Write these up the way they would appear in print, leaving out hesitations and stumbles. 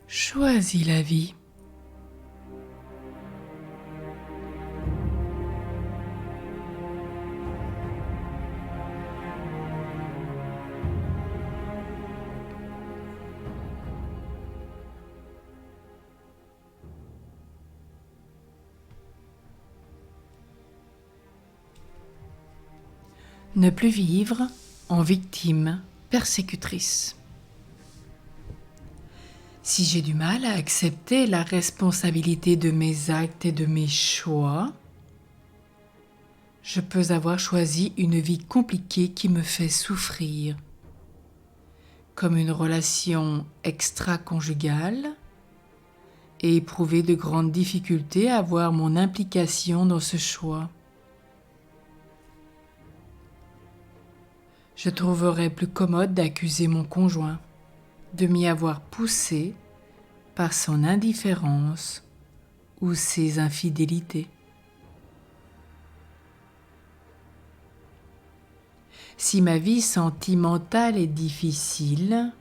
Choisis la vie. Ne plus vivre en victime persécutrice. Si j'ai du mal à accepter la responsabilité de mes actes et de mes choix, je peux avoir choisi une vie compliquée qui me fait souffrir, comme une relation extra-conjugale, et éprouver de grandes difficultés à voir mon implication dans ce choix. Je trouverais plus commode d'accuser mon conjoint, de m'y avoir poussé par son indifférence ou ses infidélités. Si ma vie sentimentale est difficile,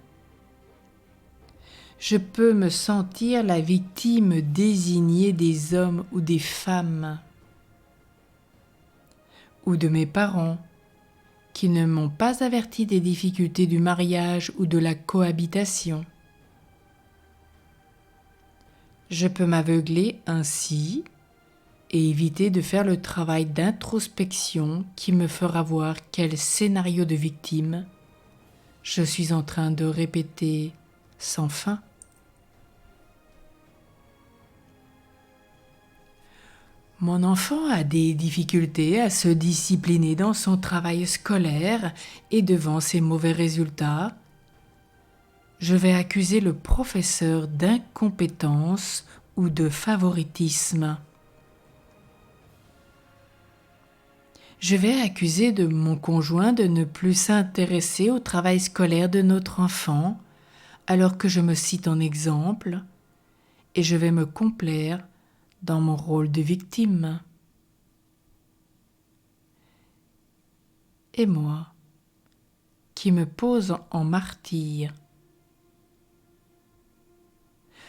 je peux me sentir la victime désignée des hommes ou des femmes, ou de mes parents, qui ne m'ont pas averti des difficultés du mariage ou de la cohabitation. Je peux m'aveugler ainsi et éviter de faire le travail d'introspection qui me fera voir quel scénario de victime je suis en train de répéter sans fin. Mon enfant a des difficultés à se discipliner dans son travail scolaire et devant ses mauvais résultats. Je vais accuser le professeur d'incompétence ou de favoritisme. Je vais accuser de mon conjoint de ne plus s'intéresser au travail scolaire de notre enfant, alors que je me cite en exemple, et je vais me complaire dans mon rôle de victime. Et moi, qui me pose en martyr,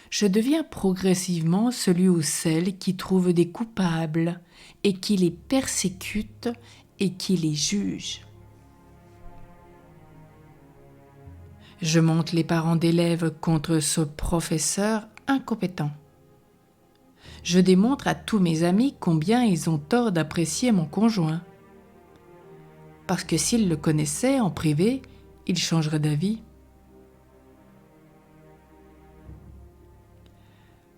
je deviens progressivement celui ou celle qui trouve des coupables et qui les persécute et qui les juge. Je monte les parents d'élèves contre ce professeur incompétent. Je démontre à tous mes amis combien ils ont tort d'apprécier mon conjoint. Parce que s'ils le connaissaient en privé, ils changeraient d'avis.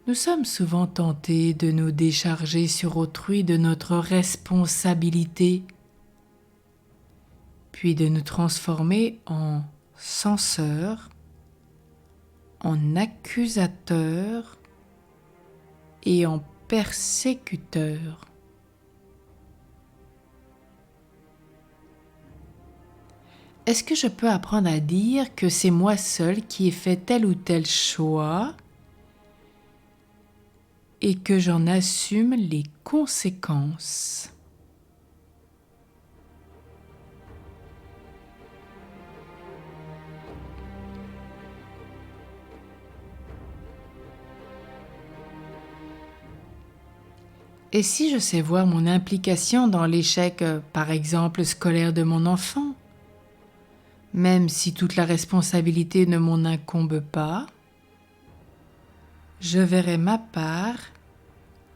Nous sommes souvent tentés de nous décharger sur autrui de notre responsabilité, puis de nous transformer en censeurs, en accusateurs et en persécuteurs. Est-ce que je peux apprendre à dire que c'est moi seul qui ai fait tel ou tel choix et que j'en assume les conséquences? Et si je sais voir mon implication dans l'échec, par exemple, scolaire de mon enfant, même si toute la responsabilité ne m'en incombe pas, je verrai ma part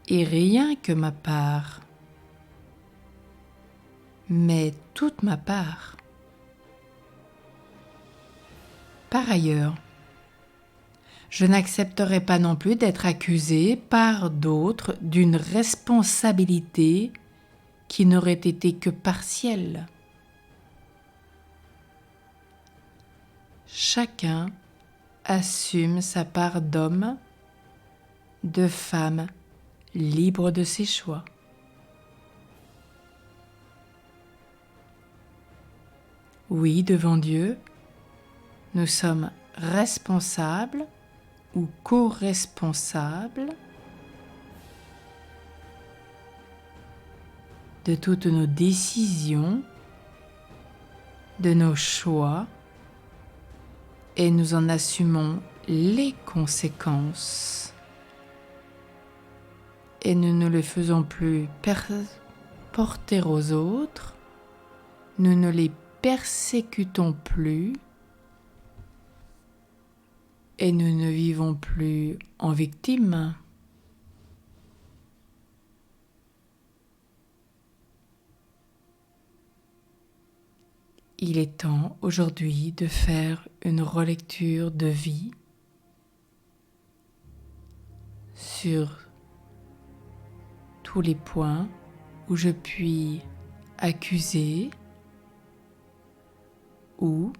et rien que ma part, mais toute ma part. Par ailleurs, je n'accepterai pas non plus d'être accusé par d'autres d'une responsabilité qui n'aurait été que partielle. Chacun assume sa part d'homme, de femme, libre de ses choix. Oui, devant Dieu, nous sommes responsables ou co-responsables de toutes nos décisions, de nos choix, et nous en assumons les conséquences. Et nous ne les faisons plus porter aux autres, nous ne les persécutons plus et nous ne vivons plus en victime. Il est temps aujourd'hui de faire une relecture de vie sur tous les points où je puis accuser ou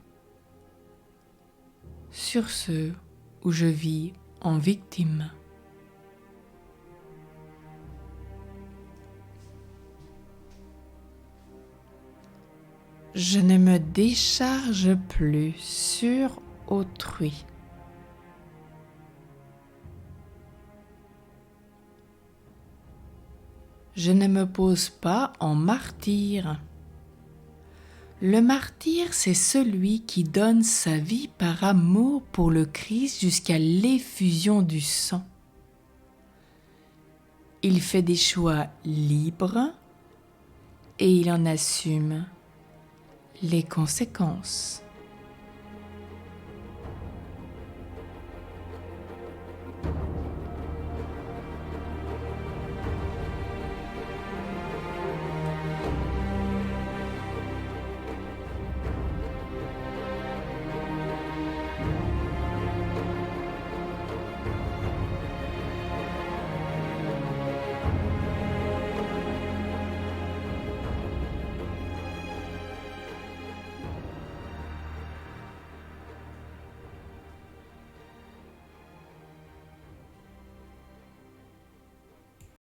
sur ceux où je vis en victime. Je ne me décharge plus sur autrui. Je ne me pose pas en martyr. Le martyr, c'est celui qui donne sa vie par amour pour le Christ jusqu'à l'effusion du sang. Il fait des choix libres et il en assume les conséquences.